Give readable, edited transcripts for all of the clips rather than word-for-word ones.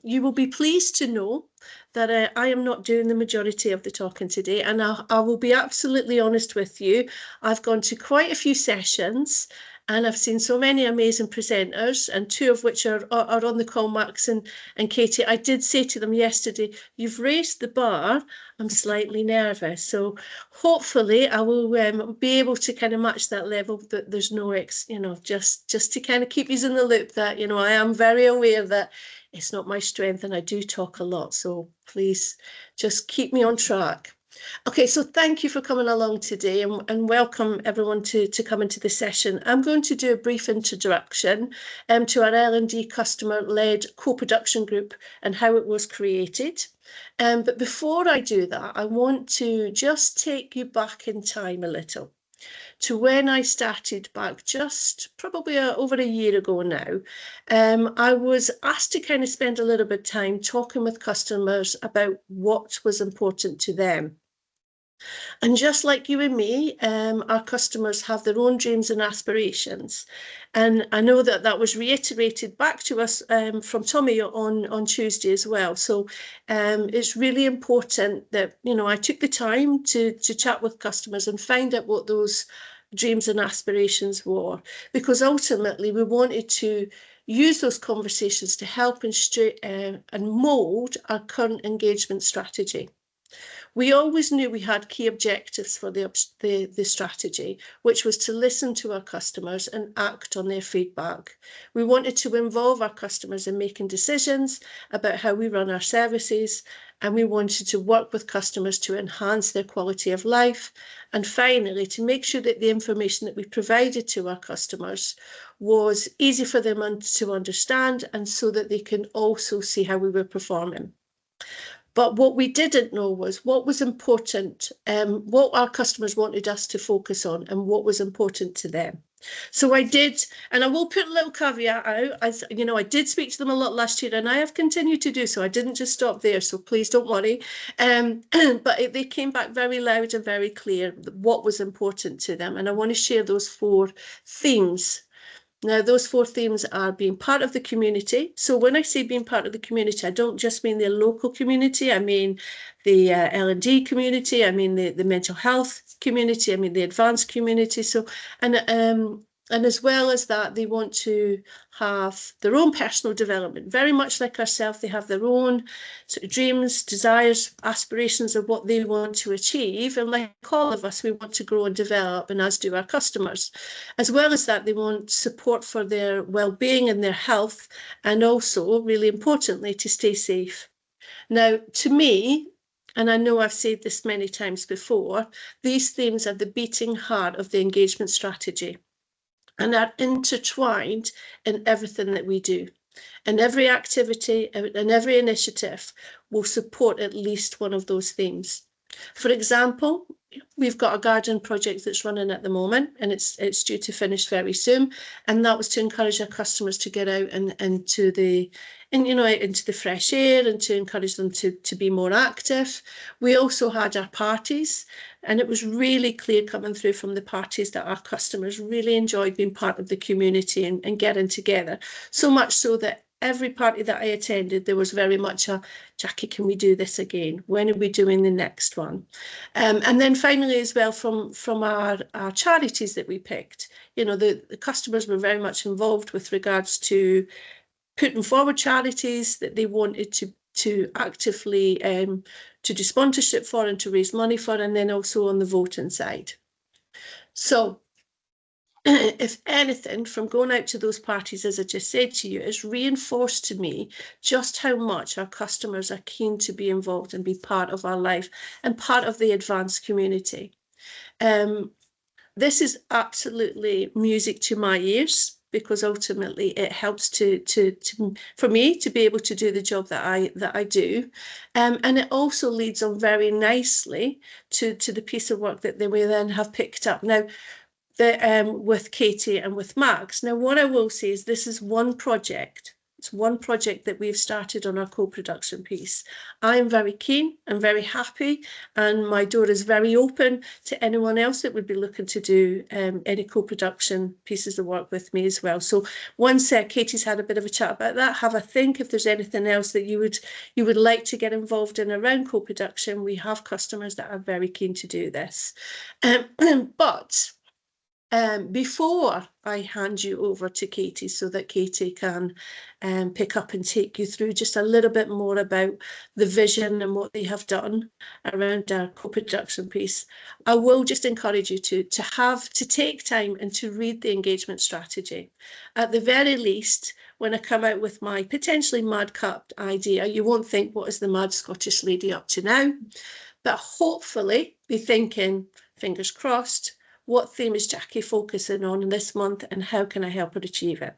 you will be pleased to know that I am not doing the majority of the talking today, and I will be absolutely honest with you. I've gone to quite a few sessions, and I've seen so many amazing presenters, and two of which are on the call, Max and Katie. I did say to them yesterday, you've raised the bar. I'm slightly nervous. So hopefully I will be able to kind of match that level, that there's no, just to kind of keep you in the loop that, I am very aware that it's not my strength and I do talk a lot. So please just keep me on track. Okay, so thank you for coming along today, and welcome everyone to come into the session. I'm going to do a brief introduction to our L&D customer-led co-production group and how it was created. But before I do that, I want to just take you back in time a little to when I started back just probably over a year ago now. I was asked to kind of spend a little bit of time talking with customers about what was important to them. And just like you and me, our customers have their own dreams and aspirations. And I know that that was reiterated back to us from Tommy on Tuesday as well. So it's really important that, I took the time to chat with customers and find out what those dreams and aspirations were, because ultimately we wanted to use those conversations to help and mould our current engagement strategy. We always knew we had key objectives for the strategy, which was to listen to our customers and act on their feedback. We wanted to involve our customers in making decisions about how we run our services, and we wanted to work with customers to enhance their quality of life. And finally, to make sure that the information that we provided to our customers was easy for them to understand, and so that they can also see how we were performing. But what we didn't know was what was important, what our customers wanted us to focus on, and what was important to them. So I did, and I will put a little caveat out, as I did speak to them a lot last year, and I have continued to do so. I didn't just stop there, so please don't worry. But they came back very loud and very clear what was important to them, and I want to share those 4 themes. Now, those 4 themes are being part of the community. So when I say being part of the community, I don't just mean the local community. I mean the L&D community. I mean the mental health community. I mean the advanced community. So, and as well as that, they want to have their own personal development. Very much like ourselves, they have their own sort of dreams, desires, aspirations of what they want to achieve. And like all of us, we want to grow and develop, and as do our customers. As well as that, they want support for their well-being and their health, and also, really importantly, to stay safe. Now, to me, and I know I've said this many times before, these themes are the beating heart of the engagement strategy, and are intertwined in everything that we do. And every activity and every initiative will support at least one of those themes. For example, we've got a garden project that's running at the moment, and it's due to finish very soon. And that was to encourage our customers to get out and into the fresh air, and to encourage them to be more active. We also had our parties, and it was really clear coming through from the parties that our customers really enjoyed being part of the community and getting together. So much so that every party that I attended, there was very much a, Jackie, can we do this again? When are we doing the next one? And then finally as well, from our charities that we picked, the customers were very much involved with regards to putting forward charities that they wanted to actively to do sponsorship for and to raise money for, and then also on the voting side. So if anything, from going out to those parties, as I just said to you, it's reinforced to me just how much our customers are keen to be involved and be part of our life and part of the advanced community. This is absolutely music to my ears, because ultimately it helps for me to be able to do the job that I do, and it also leads on very nicely to the piece of work that we then have picked up now, with Katie and with Max. Now, what I will say is this is one project. It's one project that we've started on our co-production piece. I am very keen and very happy, and my door is very open to anyone else that would be looking to do any co-production pieces of work with me as well. So once Katie's had a bit of a chat about that, have a think if there's anything else that you would like to get involved in around co-production. We have customers that are very keen to do this. But before I hand you over to Katie so that Katie can pick up and take you through just a little bit more about the vision and what they have done around our co-production piece, I will just encourage you to take time and to read the engagement strategy. At the very least, when I come out with my potentially madcap idea, you won't think, what is the mad Scottish lady up to now? But hopefully be thinking, fingers crossed, what theme is Jackie focusing on this month and how can I help her achieve it?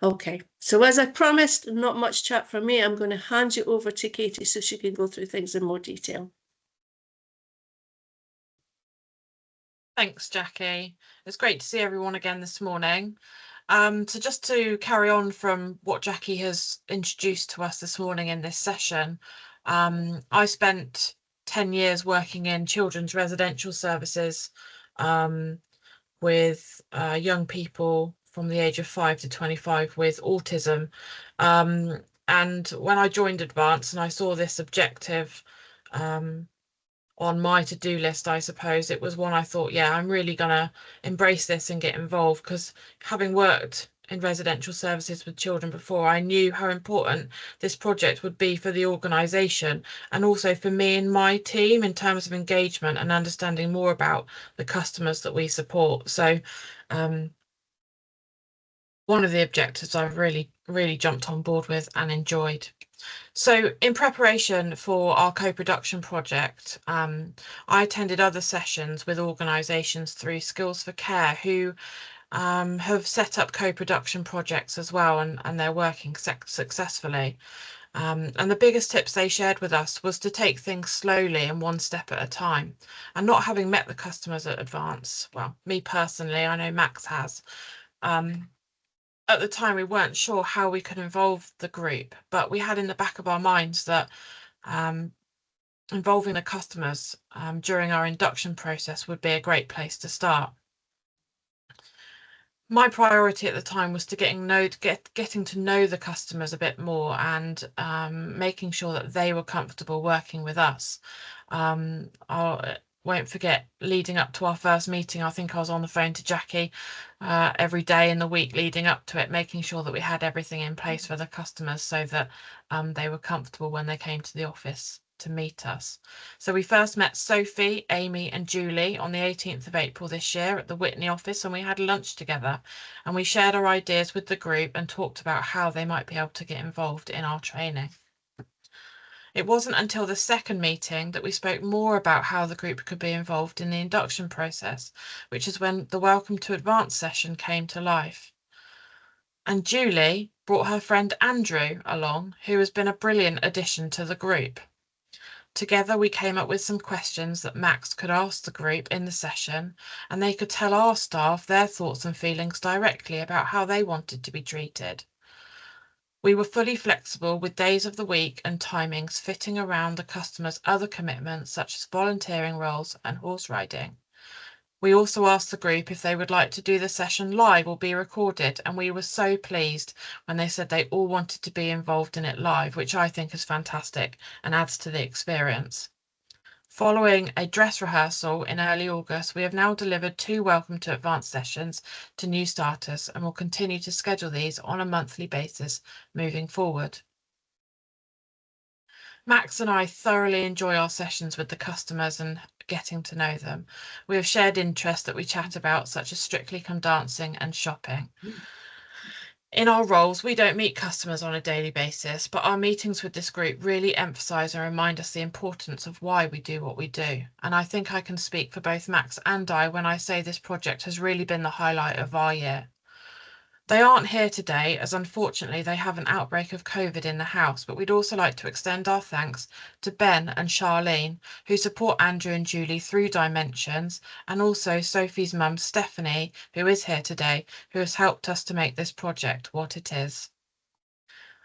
Okay, so as I promised, not much chat from me. I'm going to hand you over to Katie so she can go through things in more detail. Thanks, Jackie. It's great to see everyone again this morning. So just to carry on from what Jackie has introduced to us this morning in this session, I spent 10 years working in children's residential services with young people from the age of 5 to 25 with autism. And when I joined Advance and I saw this objective on my to-do list, I suppose, it was one I thought, yeah, I'm really going to embrace this and get involved, because having worked in residential services with children before, I knew how important this project would be for the organisation and also for me and my team in terms of engagement and understanding more about the customers that we support. So one of the objectives I've really jumped on board with and enjoyed. So in preparation for our co-production project, I attended other sessions with organisations through Skills for Care who have set up co-production projects as well, and they're working successfully. And the biggest tips they shared with us was to take things slowly and one step at a time. And not having met the customers at Advance, well, me personally, I know Max has, at the time we weren't sure how we could involve the group, but we had in the back of our minds that involving the customers during our induction process would be a great place to start. My priority at the time was to getting to know the customers a bit more and making sure that they were comfortable working with us. I won't forget, leading up to our first meeting, I think I was on the phone to Jackie every day in the week leading up to it, making sure that we had everything in place for the customers so that they were comfortable when they came to the office to meet us. So we first met Sophie, Amy and Julie on the 18th of April this year at the Witney office, and we had lunch together and we shared our ideas with the group and talked about how they might be able to get involved in our training. It wasn't until the second meeting that we spoke more about how the group could be involved in the induction process, which is when the Welcome to Advance session came to life. And Julie brought her friend Andrew along, who has been a brilliant addition to the group. Together we came up with some questions that Max could ask the group in the session, and they could tell our staff their thoughts and feelings directly about how they wanted to be treated. We were fully flexible with days of the week and timings fitting around the customer's other commitments such as volunteering roles and horse riding. We also asked the group if they would like to do the session live or be recorded, and we were so pleased when they said they all wanted to be involved in it live, which I think is fantastic and adds to the experience. Following a dress rehearsal in early August, we have now delivered 2 Welcome to Advance sessions to new starters and will continue to schedule these on a monthly basis moving forward. Max and I thoroughly enjoy our sessions with the customers and getting to know them. We have shared interests that we chat about, such as Strictly Come Dancing and shopping. In our roles, we don't meet customers on a daily basis, but our meetings with this group really emphasise and remind us the importance of why we do what we do. And I think I can speak for both Max and I when I say this project has really been the highlight of our year. They aren't here today, as unfortunately they have an outbreak of COVID in the house, but we'd also like to extend our thanks to Ben and Charlene, who support Andrew and Julie through Dimensions, and also Sophie's mum, Stephanie, who is here today, who has helped us to make this project what it is.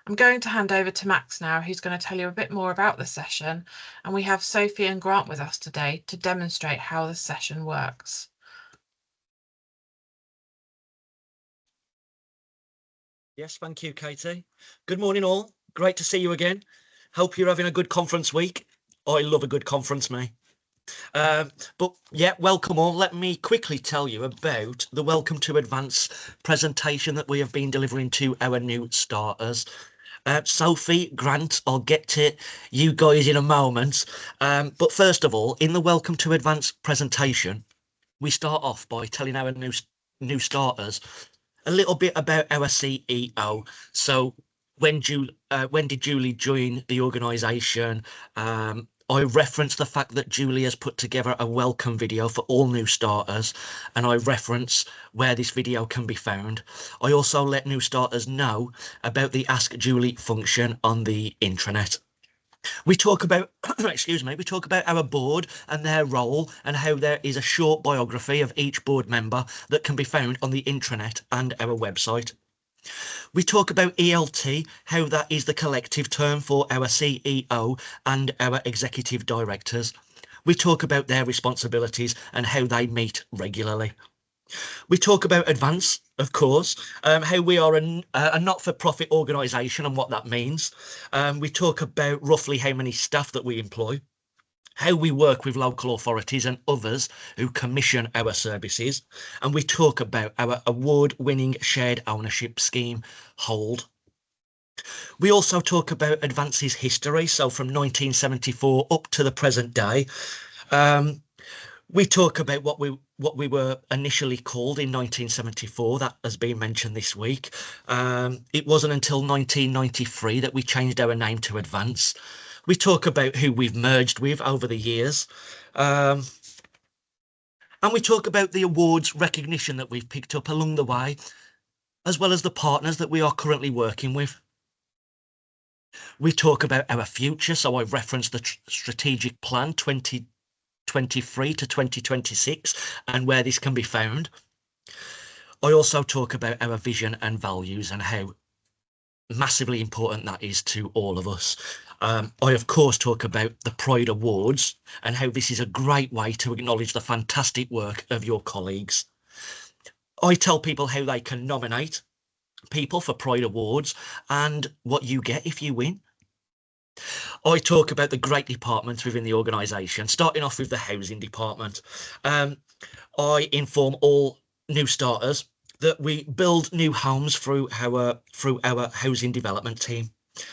I'm going to hand over to Max now, who's going to tell you a bit more about the session, and we have Sophie and Grant with us today to demonstrate how the session works. Yes, thank you, Katie. Good morning, all. Great to see you again. Hope you're having a good conference week. I love a good conference, me. But yeah, welcome all. Let me quickly tell you about the Welcome to Advance presentation that we have been delivering to our new starters. Sophie, Grant, I'll get to you guys in a moment. But first of all, in the Welcome to Advance presentation, we start off by telling our new starters a little bit about our CEO. So when did Julie join the organisation? I reference the fact that Julie has put together a welcome video for all new starters, and I reference where this video can be found. I also let new starters know about the Ask Julie function on the intranet. We talk about, excuse me, we talk about our board and their role and how there is a short biography of each board member that can be found on the intranet and our website. We talk about ELT, how that is the collective term for our CEO and our executive directors. We talk about their responsibilities and how they meet regularly. We talk about Advance, of course, how we are a not-for-profit organisation and what that means. We talk about roughly how many staff that we employ, how we work with local authorities and others who commission our services, and we talk about our award-winning shared ownership scheme, Hold. We also talk about Advance's history, so from 1974 up to the present day. We talk about what we were initially called in 1974. That has been mentioned this week. It wasn't until 1993 that we changed our name to Advance. We talk about who we've merged with over the years. And we talk about the awards recognition that we've picked up along the way, as well as the partners that we are currently working with. We talk about our future, so I've referenced the strategic plan 2023 to 2026 and where this can be found. I also talk about our vision and values and how massively important that is to all of us. I, of course, talk about the Pride Awards and how this is a great way to acknowledge the fantastic work of your colleagues. I tell people how they can nominate people for Pride Awards and what you get if you win. I talk about the great departments within the organisation, starting off with the housing department. I inform all new starters that we build new homes through our housing development team,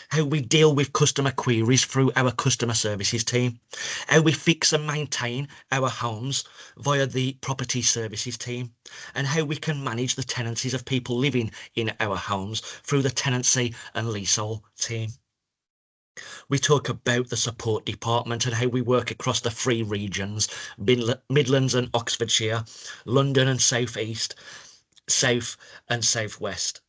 how we deal with customer queries through our customer services team, how we fix and maintain our homes via the property services team, and how we can manage the tenancies of people living in our homes through the tenancy and leasehold team. We talk about the support department and how we work across the 3 regions, Midlands and Oxfordshire, London and South East, South and South West.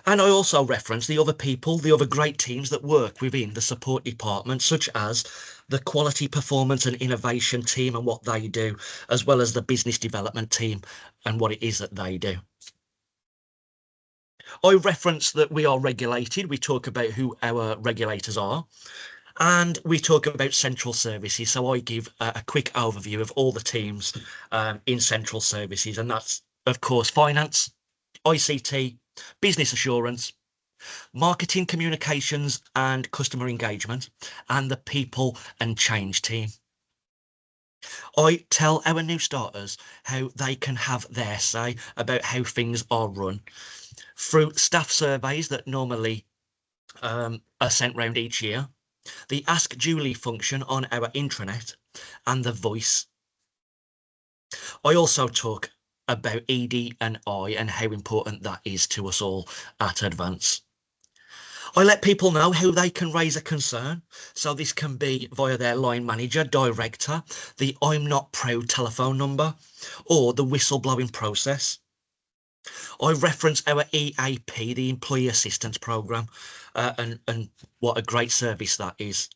And I also reference the other people, the other great teams that work within the support department, such as the quality performance and innovation team and what they do, as well as the business development team and what it is that they do. I reference that we are regulated. We talk about who our regulators are, and we talk about central services. So I give a quick overview of all the teams in central services, and that's, of course, finance, ICT, business assurance, marketing, communications and customer engagement, and the people and change team. I tell our new starters how they can have their say about how things are run through staff surveys that normally are sent round each year, the Ask Julie function on our intranet, and the voice. I also talk about ED and I and how important that is to us all at Advance. I let people know how they can raise a concern, so this can be via their line manager, director, the I'm Not Proud telephone number, or the whistleblowing process. I reference our EAP, the Employee Assistance Programme, and what a great service that is.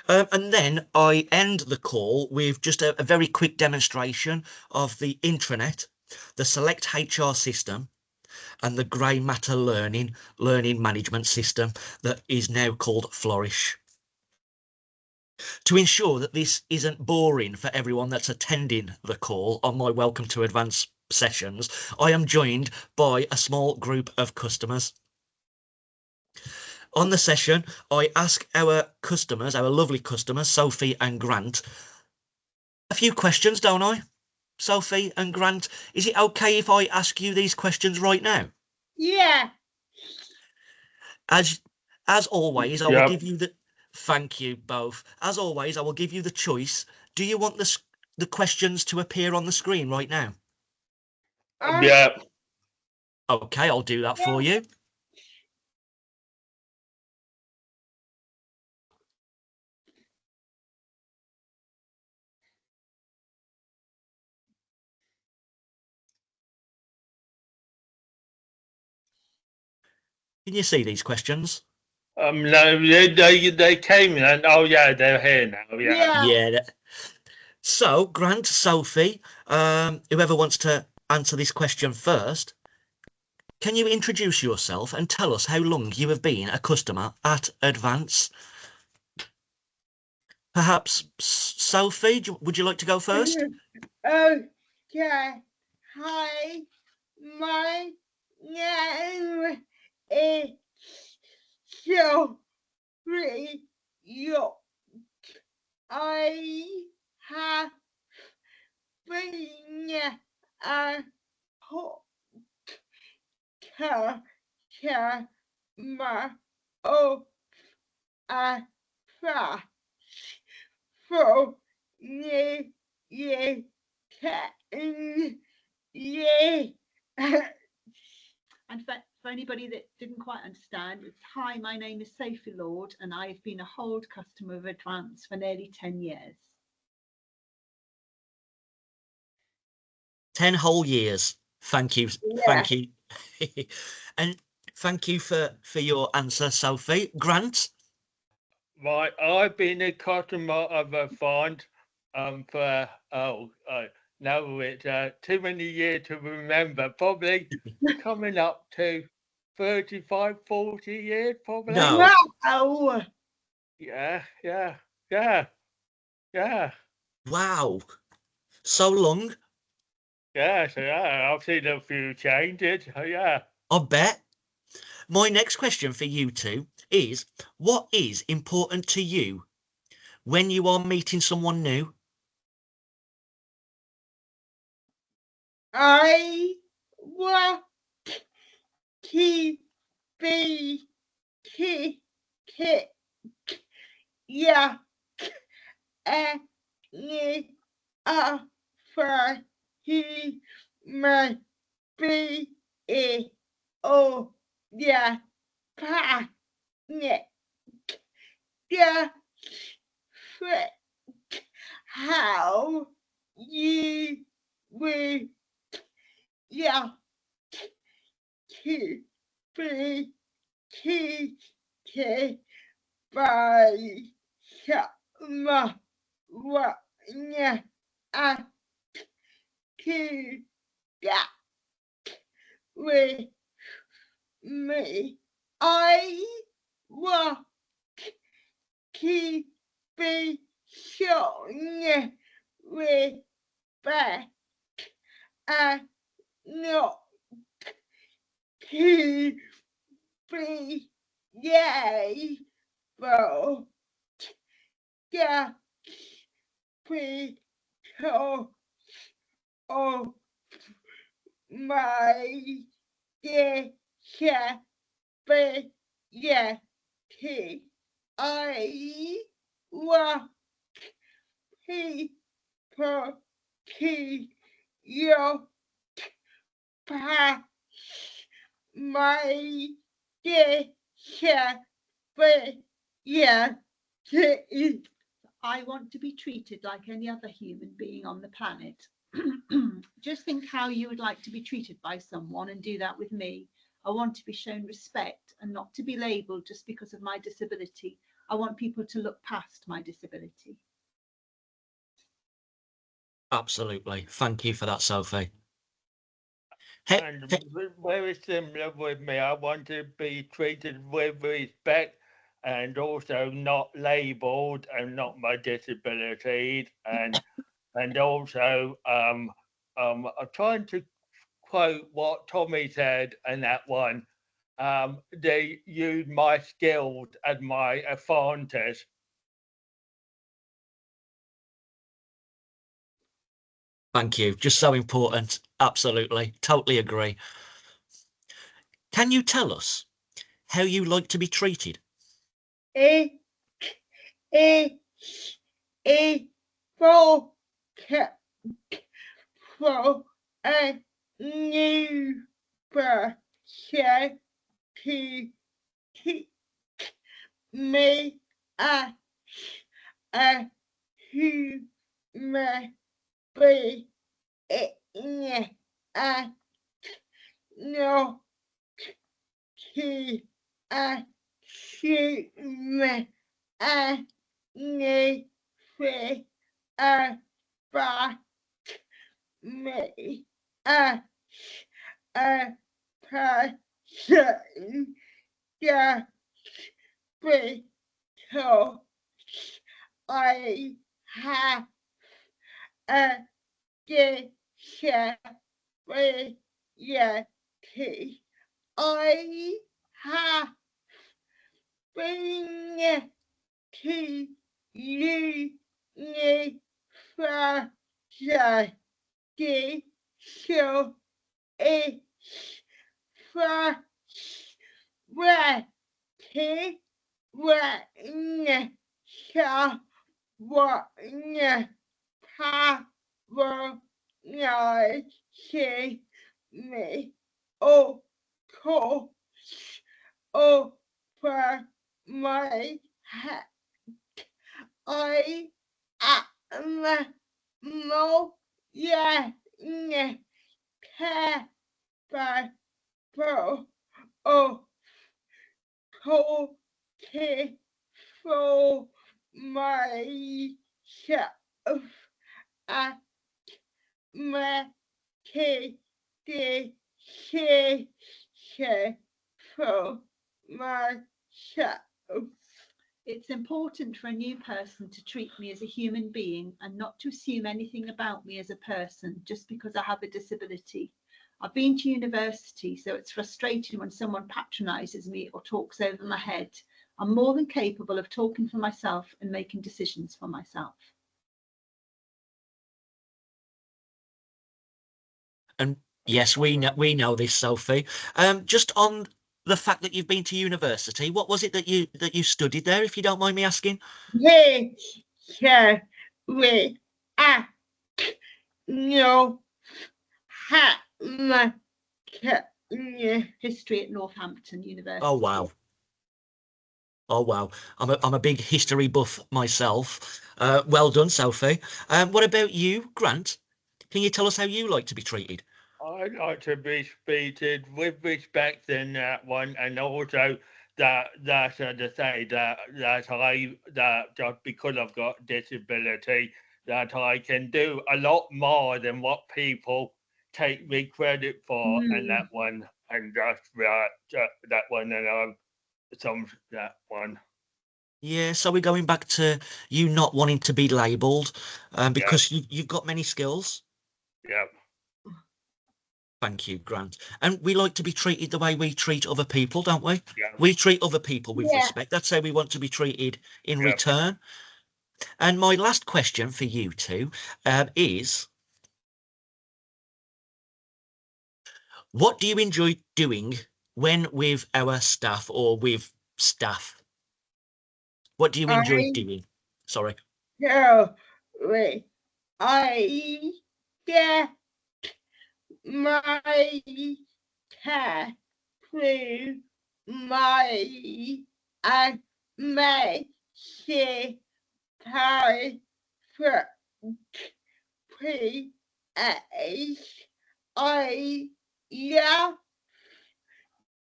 And then I end the call with just a very quick demonstration of the intranet, the Select HR system, and the grey matter learning management system that is now called Flourish. To ensure that this isn't boring for everyone that's attending the call on my Welcome to Advance sessions, I am joined by a small group of customers. On the session, I ask our customers, our lovely customers, Sophie and Grant, a few questions, don't I? Sophie and Grant, is it okay if I ask you these questions right now? Yeah. As always, I will give you the... Thank you both. As always, I will give you the choice. Do you want the questions to appear on the screen right now? Yeah. Okay, I'll do that for you. Can you see these questions? No, they came in. Oh yeah, they're here now. Yeah. Yeah. So, Grant, Sophie, whoever wants to answer this question first, can you introduce yourself and tell us how long you have been a customer at Advance? Perhaps Sophie, would you like to go first? Okay. Hi, my name is Sophie York. I have been a customer of Advance for nearly 10 years. And for anybody that didn't quite understand, it's hi, my name is Sophie Lord, and I've been a hold customer of Advance for nearly 10 years. 10 whole years. Thank you. Yeah. Thank you. And thank you for your answer, Sophie. Grant? Right, I've been a customer of Advance for now it's too many years to remember. Probably coming up to 35, 40 years, probably. No. Wow. Yeah. Wow. So long. Yes, yeah, I've seen a few changes. Yeah. I bet. My next question for you two is, what is important to you when you are meeting someone new? I want to be yeah, and offer human being. Oh, yeah, passionate. Yeah, how you will, yeah, to be treated by someone and to that with me. I want to be shown respect and not to be able just because of my disability. I want people to your past my disability. I want to be treated like any other human being on the planet. Just think how you would like to be treated by someone and do that with me. I want to be shown respect and not to be labelled just because of my disability. I want people to look past my disability. Absolutely. Thank you for that, Sophie. And very similar with me. I want to be treated with respect and also not labelled and not my disability. And also I'm trying to quote what Tommy said in that one. They use my skills as my advantage. Thank you. Just so important. Absolutely. Totally agree. Can you tell us how you like to be treated? A for for a new person to teach me a human being and not to assume anything about me as a person just because I have a disability. I have been to university, so it's frustrating when someone patronizes me. Of course, over my head. I am more capable of talking for myself and making decisions for myself. It's important for a new person to treat me as a human being and not to assume anything about me as a person just because I have a disability. I've been to university, so it's frustrating when someone patronises me or talks over my head. I'm more than capable of talking for myself and making decisions for myself. And yes, we know this, Sophie. Just on the fact that you've been to university, what was it that you studied there, if you don't mind me asking? History at Northampton. History at Northampton University. Oh wow. Oh wow. I'm a big history buff myself. Well done, Sophie. What about you, Grant? Can you tell us how you like to be treated? I'd like to be treated with respect in that one, and also that to say that just because I've got disability, that I can do a lot more than what people take me credit for, and that one, and just that one, and that one. Yeah, so we're going back to you not wanting to be labelled, because you've got many skills. Yeah. Thank you, Grant. And we like to be treated the way we treat other people, don't we? Yeah. We treat other people with Yeah. respect. That's how we want to be treated in Yeah. return. And my last question for you two is, what do you enjoy doing when with our staff or with staff? What do you enjoy doing? Sorry. Sorry, I get my cat through my amazing time for pre age. I love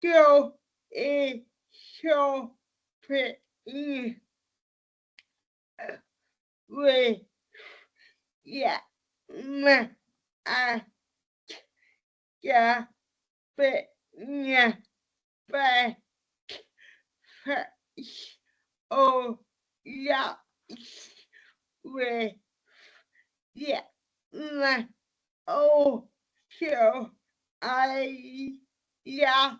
doing shopping with yeah, yeah, but yeah, but oh yeah, with yeah, oh so I yeah,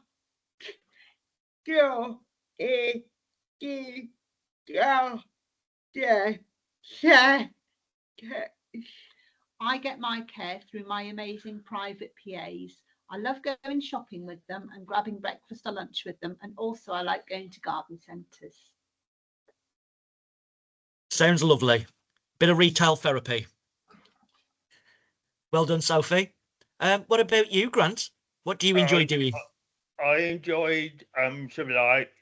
so it is yeah, yeah, I get my care through my amazing private PAs. I love going shopping with them and grabbing breakfast or lunch with them. And also I like going to garden centres. Sounds lovely. Bit of retail therapy. Well done, Sophie. What about you, Grant? What do you enjoy doing? I enjoyed sort of like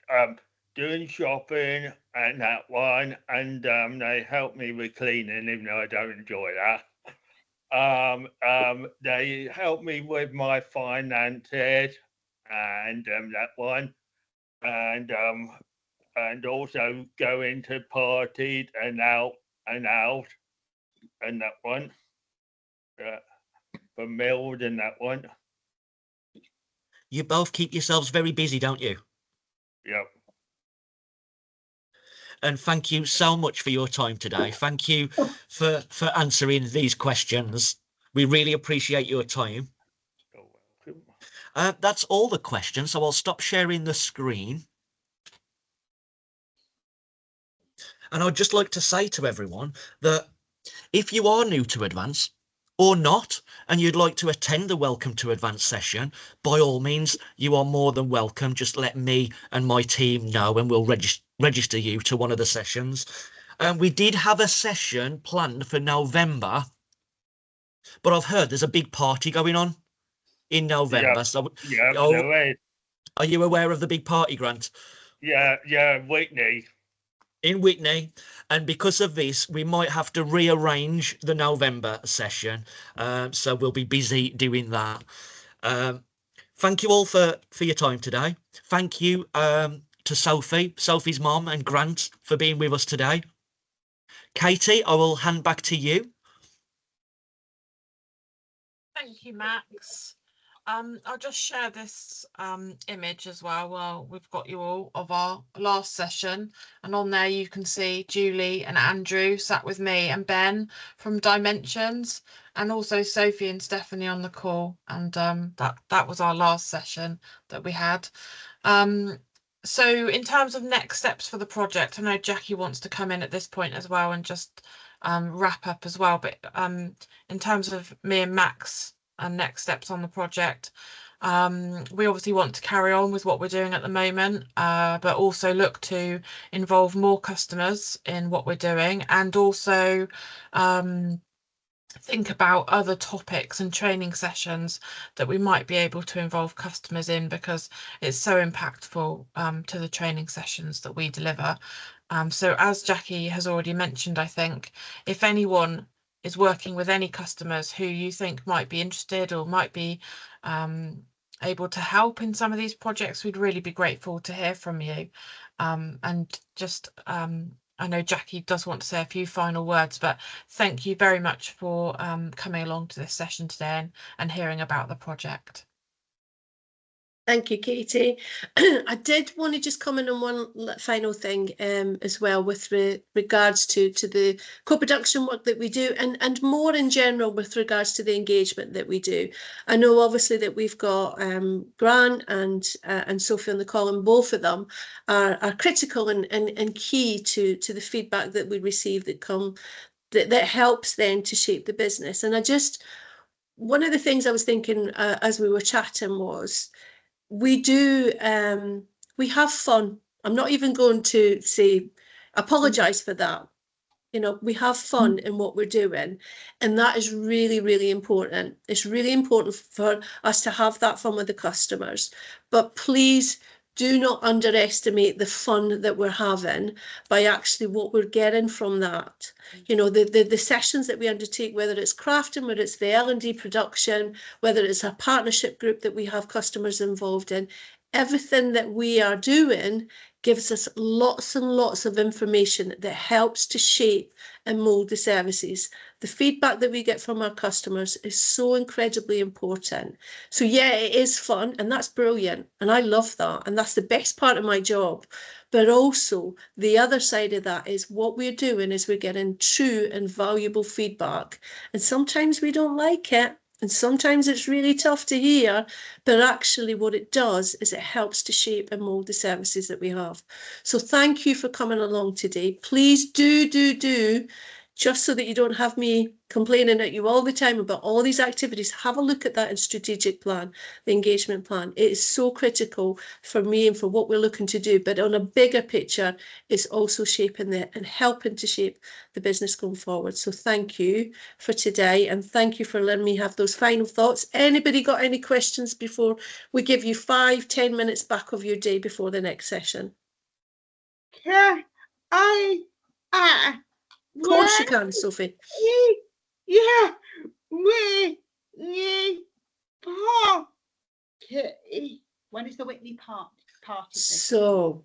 doing shopping and that one, and they helped me with cleaning, even though I don't enjoy that. They helped me with my finances and that one, and also going to parties and out and that one, for meals and that one. You both keep yourselves very busy, don't you? Yep. And thank you so much for your time today. Thank you for answering these questions. We really appreciate your time. You're welcome. That's all the questions, so I'll stop sharing the screen. And I'd just like to say to everyone that if you are new to Advance or not, and you'd like to attend the Welcome to Advance session, by all means, you are more than welcome. Just let me and my team know and we'll register you to one of the sessions. We did have a session planned for November, but I've heard there's a big party going on in November. So, Yeah, oh, there is. are you aware of the big party, Grant? Yeah, Whitney. In Whitney, and because of this we might have to rearrange the November session, so we'll be busy doing that. Thank you all for your time today. Thank you to Sophie's mom and Grant for being with us today. Katie, I will hand back to you. Thank you, Max. I'll just share this image as well while we've got you all of our last session, and on there you can see Julie and Andrew sat with me and Ben from Dimensions, and also Sophie and Stephanie on the call, and that was our last session that we had. So in terms of next steps for the project, I know Jackie wants to come in at this point as well and just wrap up as well, but in terms of me and Max and next steps on the project, we obviously want to carry on with what we're doing at the moment, but also look to involve more customers in what we're doing, and also think about other topics and training sessions that we might be able to involve customers in, because it's so impactful to the training sessions that we deliver. So as Jackie has already mentioned, I think if anyone is working with any customers who you think might be interested or might be able to help in some of these projects, we'd really be grateful to hear from you. And just I know Jackie does want to say a few final words, but thank you very much for coming along to this session today and hearing about the project. Thank you, Katie. I did want to just comment on one final thing as well with regards to the co-production work that we do, and more in general with regards to the engagement that we do. I know obviously that we've got Grant and Sophie on the call, and both of them are critical and key to the feedback that we receive that helps then to shape the business. And one of the things I was thinking as we were chatting was, we have fun. I'm not even going to say apologize for that. You know, we have fun in what we're doing, and that is really, really important. It's really important for us to have that fun with the customers, but please do not underestimate the fun that we're having by actually what we're getting from that. You know, the sessions that we undertake, whether it's crafting, whether it's the L&D production, whether it's a partnership group that we have customers involved in, everything that we are doing gives us lots and lots of information that helps to shape and mould the services. The feedback that we get from our customers is so incredibly important. So yeah, it is fun and that's brilliant. And I love that. And that's the best part of my job. But also the other side of that is what we're doing is we're getting true and valuable feedback. And sometimes we don't like it. And sometimes it's really tough to hear, but actually what it does is it helps to shape and mould the services that we have. So thank you for coming along today. Please do, just so that you don't have me complaining at you all the time about all these activities, have a look at that in strategic plan, the engagement plan. It is so critical for me and for what we're looking to do, but on a bigger picture, it's also shaping and helping to shape the business going forward. So thank you for today, and thank you for letting me have those final thoughts. Anybody got any questions before we give you 5-10 minutes back of your day before the next session? Can I Of course you can, Sophie. yeah, we need party. When is the Whitney party? So,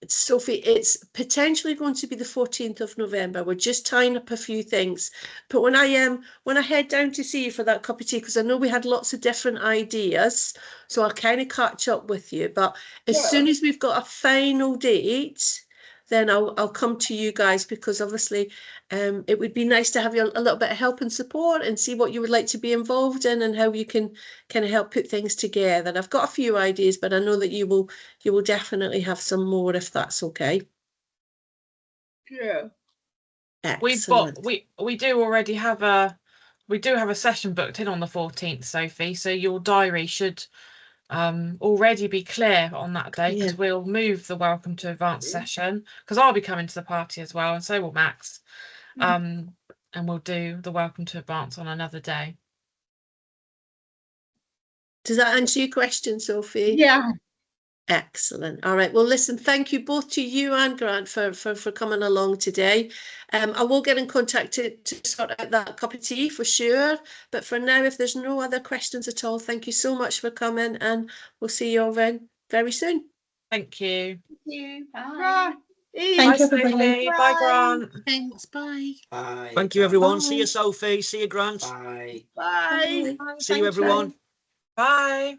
Sophie, it's potentially going to be the 14th of November. We're just tying up a few things. But when I head down to see you for that cup of tea, because I know we had lots of different ideas, so I'll kind of catch up with you. But as soon as we've got a final date, then I'll come to you guys, because obviously it would be nice to have you a little bit of help and support and see what you would like to be involved in and how you can kind of help put things together. I've got a few ideas, but I know that you will definitely have some more, if that's okay. Yeah. Excellent. We do already have a session booked in on the 14th, Sophie, so your diary should already be clear on that day, because we'll move the Welcome to Advance session, because I'll be coming to the party as well, and so will Max. And we'll do the Welcome to Advance on another day. Does that answer your question, Sophie? Yeah. Excellent. All right. Well, listen, thank you both to you and Grant for coming along today. I will get in contact to sort out that cup of tea for sure. But for now, if there's no other questions at all, thank you so much for coming, and we'll see you all very soon. Thank you. Thank you. Bye. Bye. Bye, Sophie. Bye, Grant. Thanks. Bye. Bye. Thank you, everyone. Bye. See you, Sophie. See you, Grant. Bye. Bye. See you, everyone. Bye.